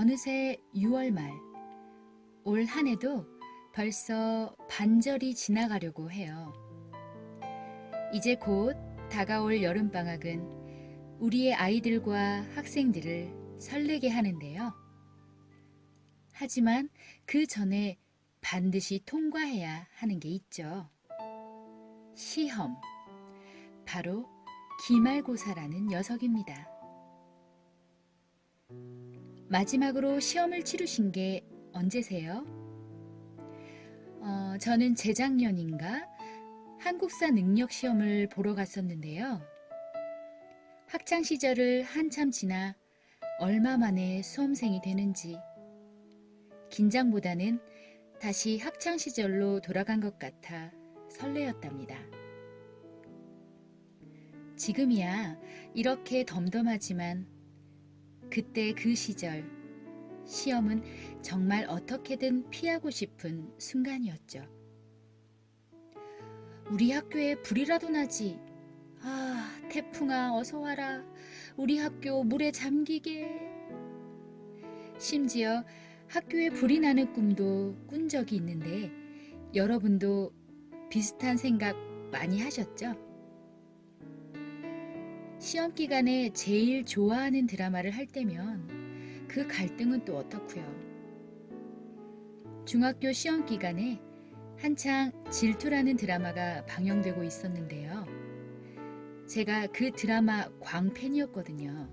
어느새 6월 말, 올 한 해도 벌써 반절이 지나가려고 해요. 이제 곧 다가올 여름방학은 우리의 아이들과 학생들을 설레게 하는데요. 하지만 그 전에 반드시 통과해야 하는 게 있죠. 시험, 바로 기말고사라는 녀석입니다. 마지막으로 시험을 치르신 게 언제세요? 저는 재작년인가 한국사 능력 시험을 보러 갔었는데요. 학창 시절을 한참 지나 얼마 만에 수험생이 되는지 긴장보다는 다시 학창 시절로 돌아간 것 같아 설레었답니다. 지금이야 이렇게 덤덤하지만 그때 그 시절 시험은 정말 어떻게든 피하고 싶은 순간이었죠. 우리 학교에 불이라도 나지. 아, 태풍아 어서 와라. 우리 학교 물에 잠기게. 심지어 학교에 불이 나는 꿈도 꾼 적이 있는데 여러분도 비슷한 생각 많이 하셨죠? 시험 기간에 제일 좋아하는 드라마를 할 때면 그 갈등은 또 어떻고요? 중학교 시험 기간에 한창 질투라는 드라마가 방영되고 있었는데요. 제가 그 드라마 광팬이었거든요.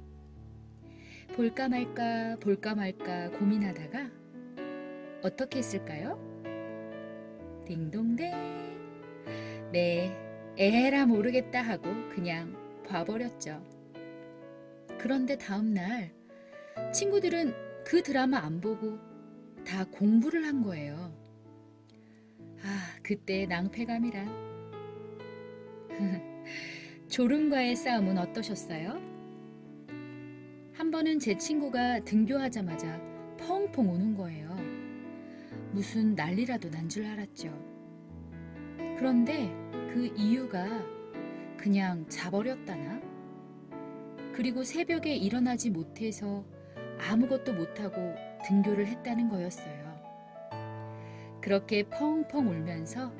볼까 말까 고민하다가 어떻게 했을까요? 딩동댕. 네, 에라 모르겠다 하고 그냥 봐버렸죠. 그런데 다음날 친구들은 그 드라마 안 보고 다 공부를 한 거예요. 아, 그때의 낭패감이란. 졸음과의 싸움은 어떠셨어요? 한 번은 제 친구가 등교하자마자 펑펑 우는 거예요. 무슨 난리라도 난 줄 알았죠. 그런데 그 이유가 그냥 자버렸다나? 그리고 새벽에 일어나지 못해서 아무것도 못하고 등교를 했다는 거였어요. 그렇게 펑펑 울면서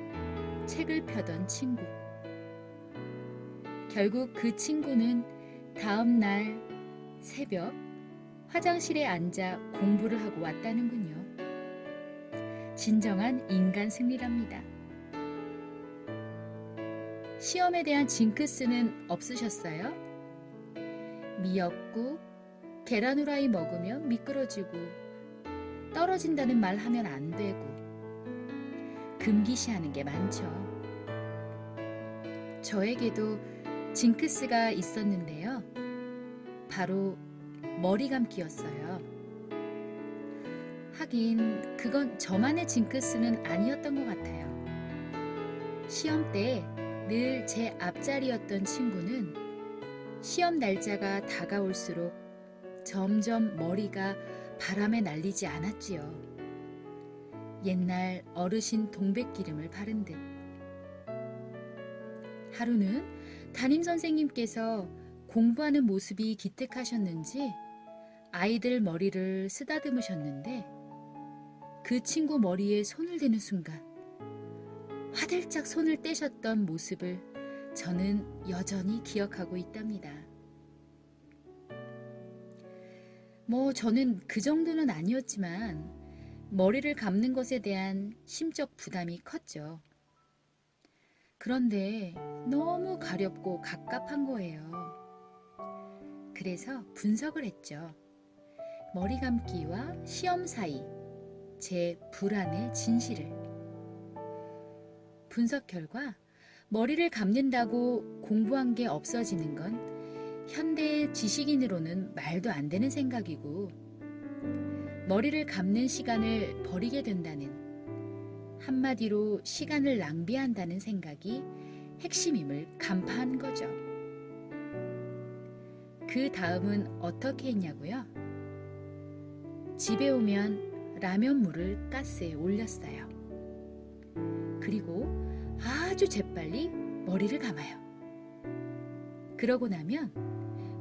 책을 펴던 친구. 결국 그 친구는 다음 날 새벽 화장실에 앉아 공부를 하고 왔다는군요. 진정한 인간 승리랍니다. 시험에 대한 징크스는 없으셨어요? 미역국, 계란 후라이 먹으면 미끄러지고 떨어진다는 말 하면 안 되고 금기시하는 게 많죠. 저에게도 징크스가 있었는데요. 바로 머리 감기였어요. 하긴 그건 저만의 징크스는 아니었던 것 같아요. 시험 때 늘 제 앞자리였던 친구는 시험 날짜가 다가올수록 점점 머리가 바람에 날리지 않았지요. 옛날 어르신 동백기름을 바른 듯. 하루는 담임선생님께서 공부하는 모습이 기특하셨는지 아이들 머리를 쓰다듬으셨는데 그 친구 머리에 손을 대는 순간 화들짝 손을 떼셨던 모습을 저는 여전히 기억하고 있답니다. 저는 그 정도는 아니었지만 머리를 감는 것에 대한 심적 부담이 컸죠. 그런데 너무 가렵고 갑갑한 거예요. 그래서 분석을 했죠. 머리 감기와 시험 사이 제 불안의 진실을. 분석 결과 머리를 감는다고 공부한 게 없어지는 건 현대의 지식인으로는 말도 안 되는 생각이고 머리를 감는 시간을 버리게 된다는, 한마디로 시간을 낭비한다는 생각이 핵심임을 간파한 거죠. 그 다음은 어떻게 했냐고요? 집에 오면 라면물을 가스에 올렸어요. 그리고 아주 재빨리 머리를 감아요. 그러고 나면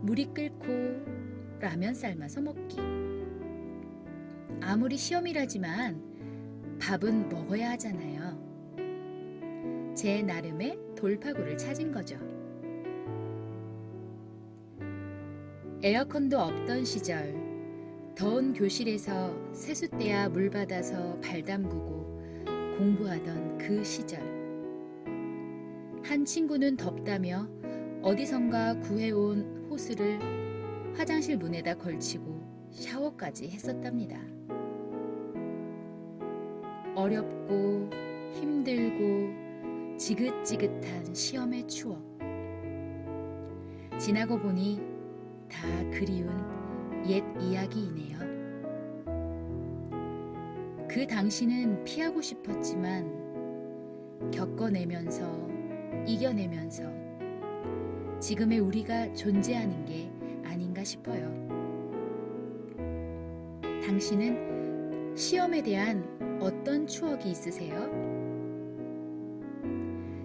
물이 끓고 라면 삶아서 먹기. 아무리 시험이라지만 밥은 먹어야 하잖아요. 제 나름의 돌파구를 찾은 거죠. 에어컨도 없던 시절, 더운 교실에서 세숫대야 물 받아서 발 담그고 공부하던 그 시절. 한 친구는 덥다며 어디선가 구해온 호스를 화장실 문에다 걸치고 샤워까지 했었답니다. 어렵고 힘들고 지긋지긋한 시험의 추억. 지나고 보니 다 그리운 옛 이야기이네요. 그 당시는 피하고 싶었지만 겪어내면서 이겨내면서 지금의 우리가 존재하는 게 아닌가 싶어요. 당신은 시험에 대한 어떤 추억이 있으세요?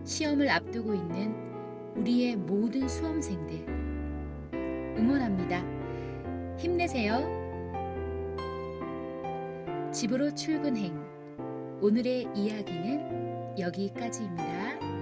시험을 앞두고 있는 우리의 모든 수험생들 응원합니다. 힘내세요. 집으로 출근행. 오늘의 이야기는 여기까지입니다.